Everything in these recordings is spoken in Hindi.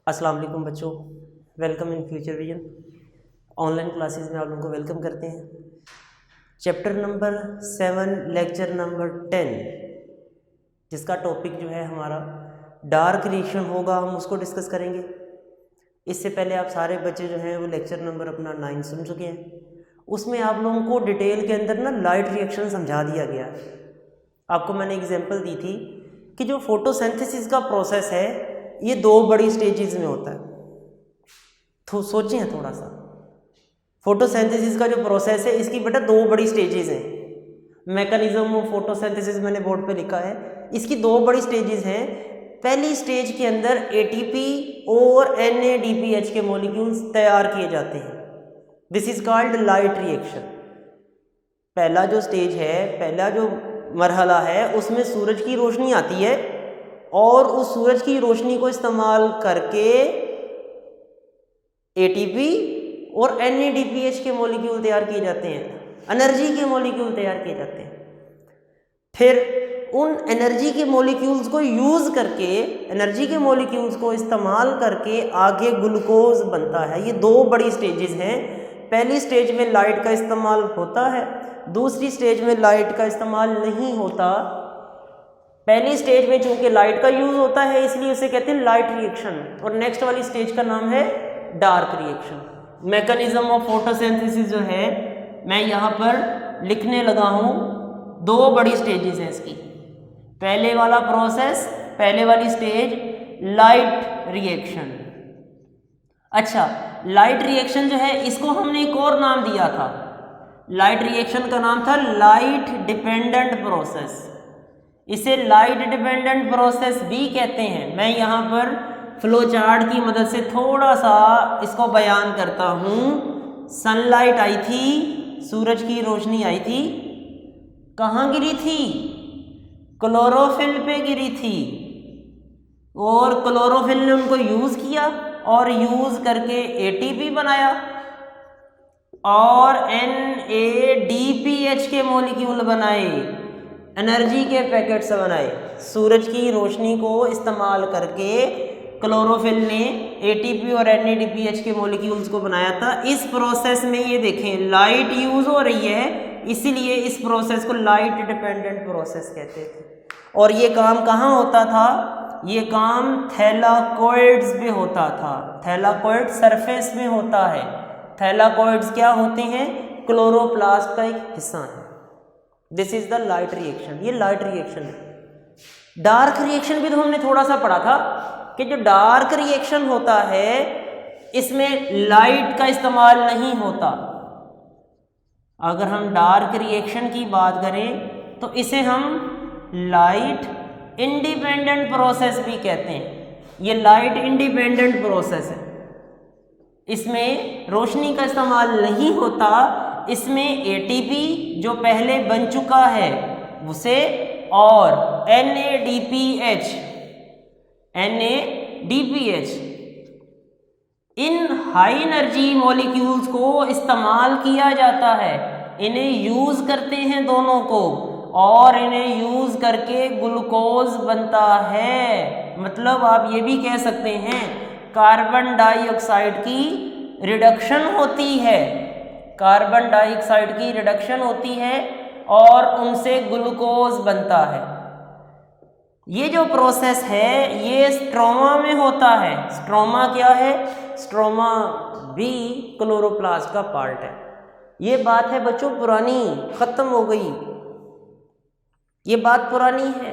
अस्सलाम वालेकुम बच्चों, welcome in future vision. Online classes में आप लोगों को वेलकम करते हैं। चैप्टर नंबर 7 लेक्चर नंबर 10 जिसका टॉपिक जो है हमारा डार्क रिएक्शन होगा, हम उसको डिस्कस करेंगे। इससे पहले आप सारे बच्चे जो हैं वो लेक्चर नंबर अपना 9 सुन चुके हैं। उसमें आप लोगों को डिटेल के अंदर ना लाइट रिएक्शन समझा दिया गया है। आपको मैंने एग्जांपल दी थी कि जो फोटोसिंथेसिस का प्रोसेस है ये 2 बड़ी स्टेजेस में होता है। तो सोचें थोड़ा सा, फोटोसिंथेसिस का जो प्रोसेस है इसकी बेटा 2 बड़ी स्टेजेस हैं। मैकेनिज्म ऑफ फोटोसिंथेसिस मैंने बोर्ड पे लिखा है। इसकी 2 बड़ी स्टेजेस हैं। पहली स्टेज के अंदर ATP और NADPH के मॉलिक्यूल्स तैयार किए जाते हैं। This is called light reaction. पहला जो स्टेज है, पहला जो मरहला है, उसमें सूरज की रोशनी आती है और उस सूरज की रोशनी को इस्तेमाल करके ATP और NADPH के मॉलिक्यूल तैयार किए जाते हैं, एनर्जी के मॉलिक्यूल तैयार किए जाते हैं। फिर उन एनर्जी के मॉलिक्यूल्स को यूज़ करके, एनर्जी के मॉलिक्यूल्स को इस्तेमाल करके आगे ग्लूकोज बनता है। ये 2 बड़ी स्टेजेस हैं। पहली स्टेज में लाइट का इस्तेमाल होता है, दूसरी स्टेज में लाइट का इस्तेमाल नहीं होता। पहली स्टेज में चूंकि लाइट का यूज़ होता है इसलिए उसे कहते हैं लाइट रिएक्शन, और नेक्स्ट वाली स्टेज का नाम है dark reaction. Mechanism of photosynthesis जो है मैं यहाँ पर लिखने लगा हूँ। 2 बड़ी स्टेजेस हैं इसकी। पहले वाला प्रोसेस, पहले वाली स्टेज लाइट रिएक्शन। अच्छा, लाइट रिएक्शन जो है इसको हमने एक और नाम दिया था। लाइट रिएक्शन का नाम था लाइट डिपेंडेंट प्रोसेस। इसे लाइट डिपेंडेंट प्रोसेस भी कहते हैं। मैं यहाँ पर फ्लो चार्ट की मदद से थोड़ा सा इसको बयान करता हूँ। सनलाइट आई थी, सूरज की रोशनी आई थी, कहाँ गिरी थी? क्लोरोफिल पे गिरी थी, और क्लोरोफिल ने उनको यूज़ किया और यूज़ करके ATP बनाया और NADPH के मॉलिक्यूल बनाए, एनर्जी के पैकेट्स बनाए। सूरज की रोशनी को इस्तेमाल करके क्लोरोफिल ने ATP और NADPH के मॉलिक्यूल्स को बनाया था। इस प्रोसेस में ये देखें लाइट यूज़ हो रही है, इसीलिए इस प्रोसेस को लाइट डिपेंडेंट प्रोसेस कहते थे। और ये काम कहाँ होता था? ये काम थैलाकोइड्स में होता था। थैलाकोइड सरफेस में होता है। थैलाकोइड्स क्या होते हैं? क्लोरोप्लास्ट का एक हिस्सा है। This is the light reaction. ये लाइट रिएक्शन है। डार्क रिएक्शन भी तो हमने थोड़ा सा पढ़ा था कि जो डार्क रिएक्शन होता है इसमें लाइट का इस्तेमाल नहीं होता। अगर हम डार्क रिएक्शन की बात करें तो इसे हम लाइट इंडिपेंडेंट प्रोसेस भी कहते हैं। ये लाइट इंडिपेंडेंट प्रोसेस है। इसमें रोशनी का इस्तेमाल नहीं होता। इसमें ATP जो पहले बन चुका है उसे और NADPH इन हाई एनर्जी मॉलिक्यूल्स को इस्तेमाल किया जाता है। इन्हें यूज़ करते हैं दोनों को, और इन्हें यूज़ करके ग्लूकोज बनता है। मतलब आप ये भी कह सकते हैं कार्बन डाइऑक्साइड की रिडक्शन होती है। कार्बन डाइऑक्साइड की रिडक्शन होती है और उनसे ग्लूकोज बनता है। ये जो प्रोसेस है ये स्ट्रोमा में होता है। स्ट्रोमा क्या है? स्ट्रोमा भी क्लोरोप्लास्ट का पार्ट है। ये बात है बच्चों पुरानी, खत्म हो गई। ये बात पुरानी है।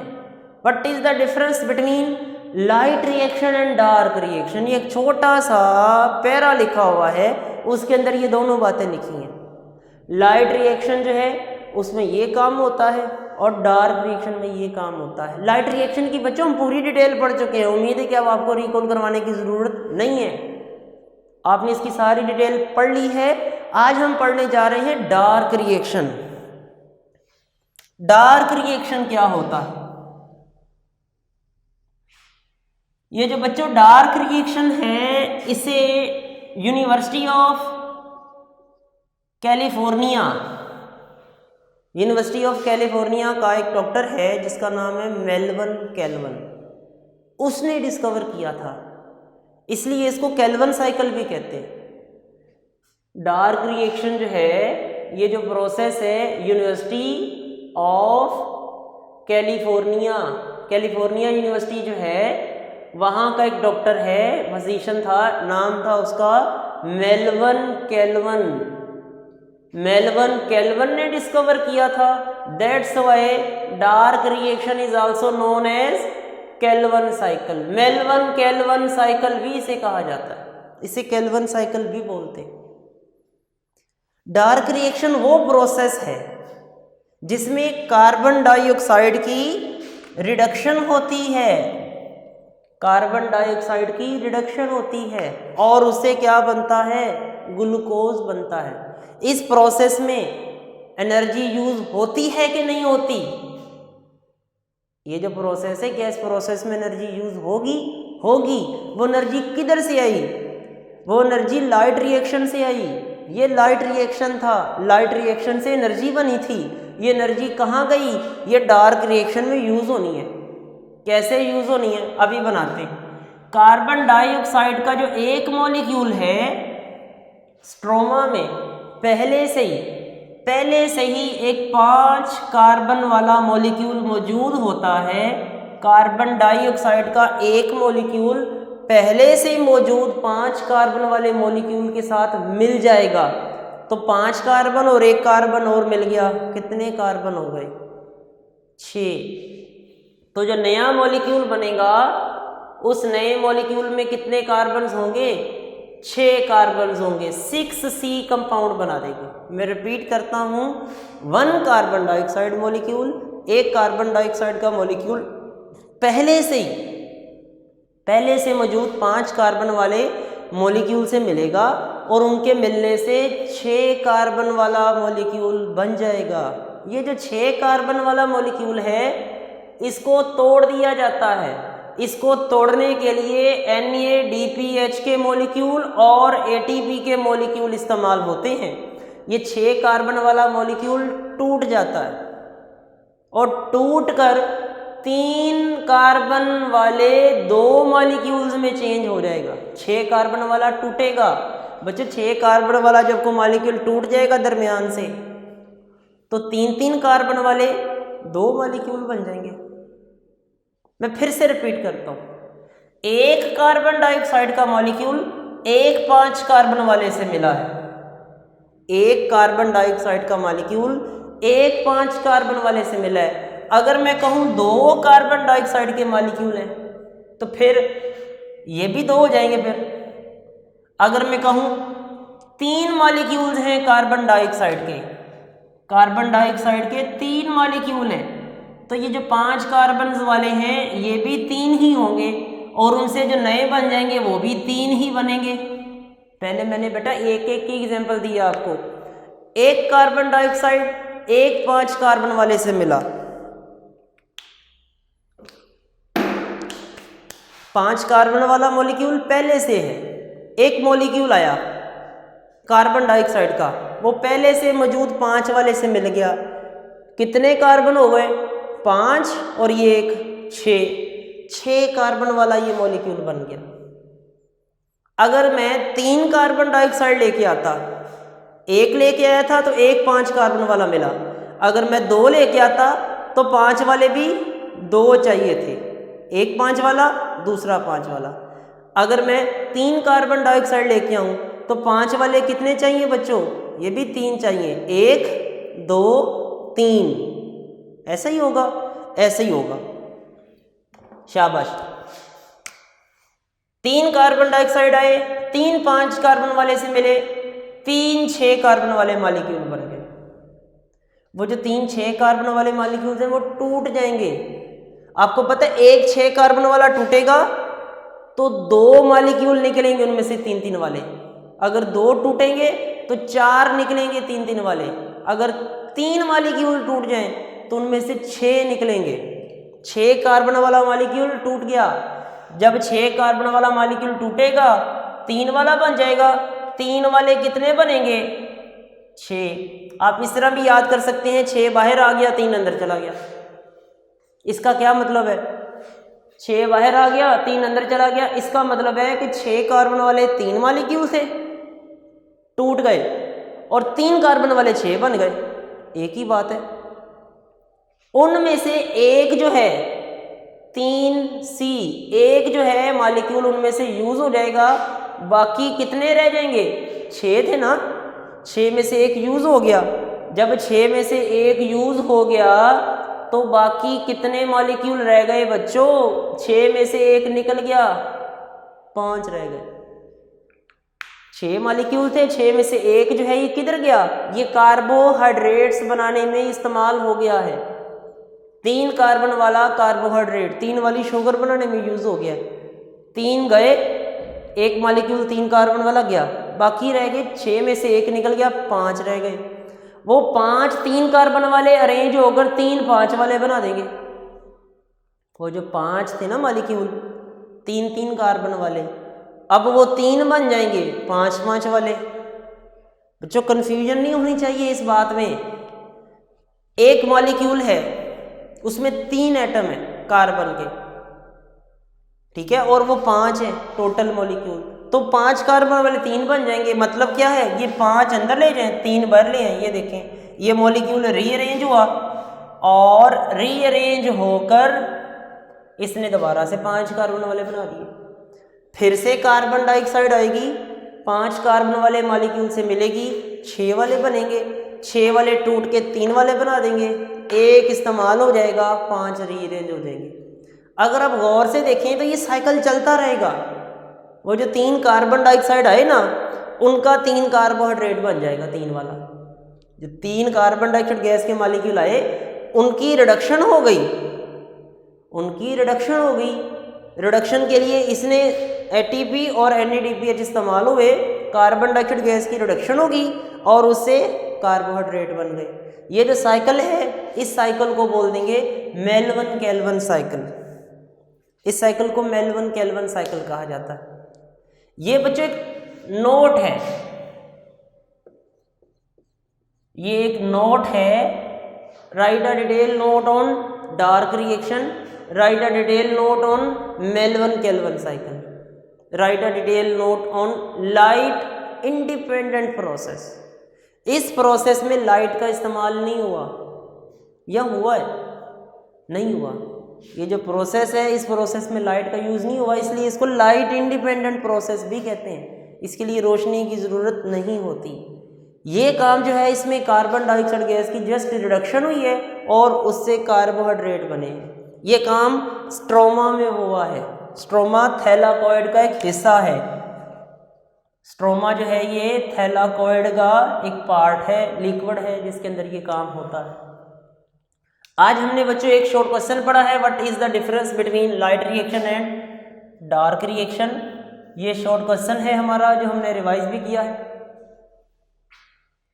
What is the difference between light reaction and dark reaction? ये एक छोटा सा पैरा लिखा हुआ है, उसके अंदर ये दोनों बातें लिखी हैं। लाइट रिएक्शन जो है उसमें ये काम होता है और डार्क रिएक्शन में ये काम होता है। लाइट रिएक्शन की बच्चों हम पूरी डिटेल पढ़ चुके हैं। उम्मीद है कि अब आपको रिकॉल करवाने की ज़रूरत नहीं है, आपने इसकी सारी डिटेल पढ़ ली है। आज हम पढ़ने जा रहे हैं डार्क रिएक्शन। डार्क रिएक्शन क्या होता है? ये जो बच्चों डार्क रिएक्शन है इसे यूनिवर्सिटी ऑफ कैलिफोर्निया का एक डॉक्टर है जिसका नाम है मेलविन कैल्विन, उसने डिस्कवर किया था। इसलिए इसको केल्विन साइकिल भी कहते हैं। डार्क रिएक्शन जो है, ये जो प्रोसेस है, यूनिवर्सिटी ऑफ कैलिफोर्निया यूनिवर्सिटी जो है, वहाँ का एक डॉक्टर है, फिजिशियन था, नाम था उसका मेलविन केल्विन ने डिस्कवर किया था। That's why dark reaction is also known as Calvin cycle. Melvin Calvin cycle भी इसे कहा जाता है, इसे केल्विन साइकिल भी बोलते हैं। डार्क रिएक्शन वो प्रोसेस है जिसमें कार्बन डाइऑक्साइड की रिडक्शन होती है, कार्बन डाइऑक्साइड की रिडक्शन होती है और उससे क्या बनता है, ग्लूकोज बनता है। इस प्रोसेस में एनर्जी यूज होती है कि नहीं होती? ये जो प्रोसेस है, गैस प्रोसेस में एनर्जी यूज होगी। वो एनर्जी किधर से आई? वो एनर्जी लाइट रिएक्शन से आई। ये लाइट रिएक्शन था, लाइट रिएक्शन से एनर्जी बनी थी। ये एनर्जी कहाँ गई? ये डार्क रिएक्शन में यूज होनी है। कैसे यूज होनी है, अभी बनाते हैं। कार्बन डाइऑक्साइड का जो एक मॉलिक्यूल है, स्ट्रोमा में पहले से ही एक 5 कार्बन वाला मॉलिक्यूल मौजूद होता है। कार्बन डाइऑक्साइड का एक मॉलिक्यूल पहले से मौजूद 5 कार्बन वाले मॉलिक्यूल के साथ मिल जाएगा, तो 5 कार्बन और 1 कार्बन और मिल गया, कितने कार्बन हो गए? 6। तो जो नया मॉलिक्यूल बनेगा, उस नए मॉलिक्यूल में कितने कार्बन्स होंगे? 6 कार्बन्स होंगे। 6C कंपाउंड बना देगा। मैं रिपीट करता हूँ, 1 carbon dioxide molecule, 1 carbon dioxide का मॉलिक्यूल पहले से मौजूद 5 कार्बन वाले मॉलिक्यूल से मिलेगा और उनके मिलने से 6 कार्बन वाला मॉलिक्यूल बन जाएगा। ये जो 6 कार्बन वाला मॉलिक्यूल है, इसको तोड़ दिया जाता है। इसको तोड़ने के लिए NADPH के मॉलिक्यूल और ATP के मॉलिक्यूल इस्तेमाल होते हैं। ये 6 कार्बन वाला मॉलिक्यूल टूट जाता है और टूटकर 3 कार्बन वाले 2 मॉलिक्यूल्स में चेंज हो जाएगा। 6 कार्बन वाला टूटेगा बच्चे, 6 कार्बन वाला जब को मॉलिक्यूल टूट जाएगा दरमियान से, तो 3 कार्बन वाले 2 मॉलिक्यूल बन जाएंगे। मैं फिर से रिपीट करता हूँ, 1 कार्बन डाइऑक्साइड का मॉलिक्यूल 1 5 कार्बन वाले से मिला है। 1 कार्बन डाइऑक्साइड का मॉलिक्यूल 1 5 कार्बन वाले से मिला है। अगर मैं कहूँ 2 कार्बन डाइऑक्साइड के मॉलिक्यूल हैं, तो फिर ये भी 2 हो जाएंगे। फिर अगर मैं कहूँ 3 मॉलिक्यूल्स हैं कार्बन डाइऑक्साइड के 3 मॉलिक्यूल हैं, तो ये जो 5 कार्बन वाले हैं, ये भी 3 ही होंगे और उनसे जो नए बन जाएंगे वो भी 3 ही बनेंगे। पहले मैंने बेटा एक की एग्जांपल दिया आपको। 1 कार्बन डाइऑक्साइड 1 5 कार्बन वाले से मिला, 5 कार्बन वाला मॉलिक्यूल पहले से है। एक मॉलिक्यूल आया कार्बन डाइऑक्साइड का, वो पहले से मौजूद 5 वाले से मिल गया। कितने कार्बन हो गए? 5 और ये 1 6 कार्बन वाला ये मॉलिक्यूल बन गया। अगर मैं 3 कार्बन डाइऑक्साइड लेके आता, 1 लेके आया था तो 1 5 कार्बन वाला मिला। अगर मैं 2 लेके आता तो 5 वाले भी 2 चाहिए थे, 1 5 वाला दूसरा 5 वाला। अगर मैं 3 कार्बन डाइऑक्साइड लेके आऊँ तो 5 वाले कितने चाहिए बच्चों? ये भी 3 चाहिए, 1 2 3। ऐसा ही होगा, ऐसे ही होगा। शाबाश। 3 कार्बन डाइऑक्साइड आए, 3 5 कार्बन वाले से मिले, 3 6 कार्बन वाले मॉलिक्यूल बन गए। वो जो 3 6 कार्बन वाले मॉलिक्यूल्स हैं वो टूट जाएंगे। आपको पता है 1 6 कार्बन वाला टूटेगा तो 2 मॉलिक्यूल निकलेंगे उनमें से 3 3 वाले। अगर 2 टूटेंगे तो 4 निकलेंगे 3 3 वाले। अगर 3 मॉलिक्यूल टूट जाएं तो उनमें से 6 निकलेंगे। 6 कार्बन वाला मॉलिक्यूल टूट गया। जब 6 कार्बन वाला मॉलिक्यूल टूटेगा 3 वाला बन जाएगा। 3 वाले कितने बनेंगे? 6। आप इस तरह भी याद कर सकते हैं, 6 बाहर आ गया 3 अंदर चला गया। इसका क्या मतलब है? 6 बाहर आ गया, 3 अंदर चला गया। इसका मतलब है कि 6 कार्बन वाले 3 मॉलिक्यूल थे, टूट गए, और 3 कार्बन वाले 6 बन गए। एक ही बात है। उनमें से एक जो है 3C, एक जो है मॉलिक्यूल उनमें से यूज हो जाएगा, बाकी कितने रह जाएंगे? 6 थे ना, 6 में से एक यूज हो गया। जब 6 में से एक यूज हो गया तो बाकी कितने मॉलिक्यूल रह गए बच्चों? 6 में से एक निकल गया, 5 रह गए। 6 मॉलिक्यूल थे, 6 में से एक जो है ये किधर गया? ये कार्बोहाइड्रेट्स बनाने में इस्तेमाल हो गया है। 3 कार्बन वाला कार्बोहाइड्रेट, 3 वाली शुगर बनाने में यूज हो गया। 3 गए, एक मॉलिक्यूल 3 कार्बन वाला गया, बाकी रह गए 6 में से एक निकल गया, 5 रह गए। वो 5 3 कार्बन वाले अरेंज होकर 3 5 वाले बना देंगे। वो जो 5 थे ना मॉलिक्यूल 3 कार्बन वाले, अब वो 3 बन जाएंगे 5 5 वाले। बच्चों कंफ्यूजन नहीं होनी चाहिए इस बात में। एक मॉलिक्यूल है, उसमें 3 एटम है कार्बन के, ठीक है, और वो 5 है टोटल मॉलिक्यूल, तो 5 कार्बन वाले 3 बन जाएंगे। मतलब क्या है? ये 5 अंदर ले जाएं, 3 बाहर ले आए। ये देखें, ये मॉलिक्यूल रीअरेंज हुआ और रीअरेंज होकर इसने दोबारा से 5 कार्बन वाले बना दिए। फिर से कार्बन डाइऑक्साइड आएगी, 5 कार्बन वाले मॉलिक्यूल से मिलेगी, 6 वाले बनेंगे, 6 वाले टूट के 3 वाले बना देंगे, एक इस्तेमाल हो जाएगा, 5 रीअरेंज हो जाएंगे। अगर आप गौर से देखें तो ये साइकिल चलता रहेगा। वो जो 3 कार्बन डाइऑक्साइड आए ना, उनका 3 कार्बोहाइड्रेट बन जाएगा, 3 वाला। जो 3 कार्बन डाइऑक्साइड गैस के मॉलिक्यूल आए, उनकी रिडक्शन हो गई, उनकी रिडक्शन हो गई। रिडक्शन के लिए इसने ATP और NADPH इस्तेमाल हुए, कार्बन डाइऑक्साइड गैस की रिडक्शन होगी और उससे कार्बोहाइड्रेट बन गए। ये जो साइकिल है, इस साइकिल को बोल देंगे मेल्विन केल्विन साइकिल। इस साइकिल को मेल्विन केल्विन साइकिल कहा जाता है। ये बच्चों एक नोट है, ये एक नोट है। Right a detail note on dark reaction, right a detail note on Melvin Calvin cycle, right a detail note on light independent process. इस प्रोसेस में लाइट का इस्तेमाल नहीं हुआ, या हुआ है? नहीं हुआ। ये जो प्रोसेस है, इस प्रोसेस में लाइट का यूज़ नहीं हुआ, इसलिए इसको लाइट इंडिपेंडेंट प्रोसेस भी कहते हैं। इसके लिए रोशनी की ज़रूरत नहीं होती। ये काम जो है, इसमें कार्बन डाइऑक्साइड गैस की जस्ट रिडक्शन हुई है और उससे कार्बोहाइड्रेट बने हैं। ये काम स्ट्रोमा में हुआ है। स्ट्रोमा थैलाकोइड का एक हिस्सा है। स्ट्रोमा जो है ये थैलाकोइड का एक पार्ट है, लिक्विड है, जिसके अंदर ये काम होता है। आज हमने बच्चों एक शॉर्ट क्वेश्चन पढ़ा है, what is the difference between light reaction and dark reaction. ये शॉर्ट क्वेश्चन है हमारा, जो हमने रिवाइज भी किया है।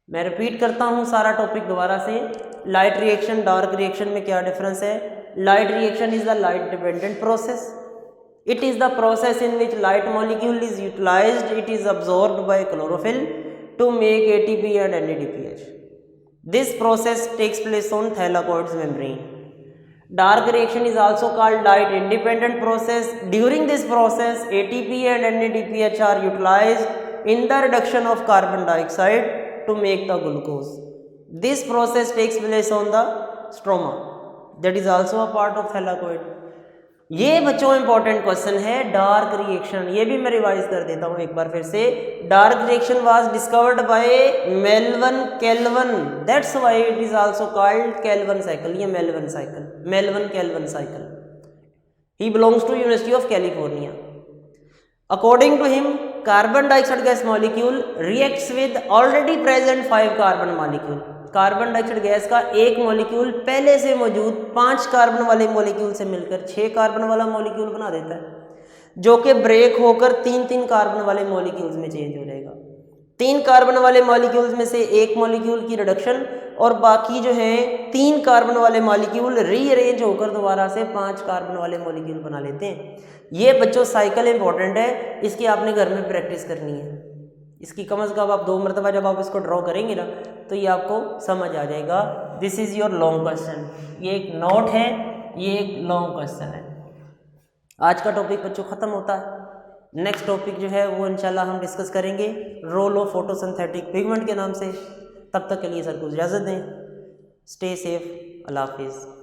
मैं रिपीट करता हूँ सारा टॉपिक दोबारा से। लाइट रिएक्शन, डार्क रिएक्शन में क्या डिफरेंस है? Light reaction is the light dependent process. It is the process in which light molecule is utilized. It is absorbed by chlorophyll to make ATP and NADPH. This process takes place on thylakoid's membrane. Dark reaction is also called light independent process. During this process, ATP and NADPH are utilized in the reduction of carbon dioxide to make the glucose. This process takes place on the stroma. That is also a part of thylakoid. ये बच्चों इंपॉर्टेंट क्वेश्चन है। डार्क रिएक्शन, ये भी मैं रिवाइज कर देता हूँ एक बार फिर से। Dark reaction was discovered by Melvin Calvin, that's why it is also called Calvin cycle. ये Melvin cycle, Melvin Calvin cycle. He belongs to university of California. According to him, carbon dioxide gas molecule reacts with already present 5 carbon molecule. Carbon dioxide gas का एक मॉलिक्यूल पहले से मौजूद 5 कार्बन वाले मॉलिक्यूल से मिलकर 6 कार्बन वाला मॉलिक्यूल बना देता है, जो कि ब्रेक होकर 3 कार्बन वाले मॉलिक्यूल्स में चेंज हो जाएगा। 3 कार्बन वाले मॉलिक्यूल्स में से एक मॉलिक्यूल की रिडक्शन और बाकी जो है 3 कार्बन वाले मॉलिक्यूल रीअरेंज होकर दोबारा से 5 कार्बन वाले मॉलिक्यूल बना लेते हैं। ये बच्चों साइकिल इंपॉर्टेंट है, इसकी आपने घर में प्रैक्टिस करनी है। इसकी कम से कम आप 2 मरतबा जब आप इसको ड्रॉ करेंगे ना, तो ये आपको समझ आ जाएगा। This is your long question. ये एक नोट है, ये एक लॉन्ग क्वेश्चन है। आज का टॉपिक बच्चों ख़त्म होता है। नेक्स्ट टॉपिक जो है वो इंशाल्लाह हम डिस्कस करेंगे रोल ऑफ फोटोसिंथेटिक पिगमेंट के नाम से। तब तक के लिए सर को इजाज़त दें। Stay safe. अल्लाह हाफिज़।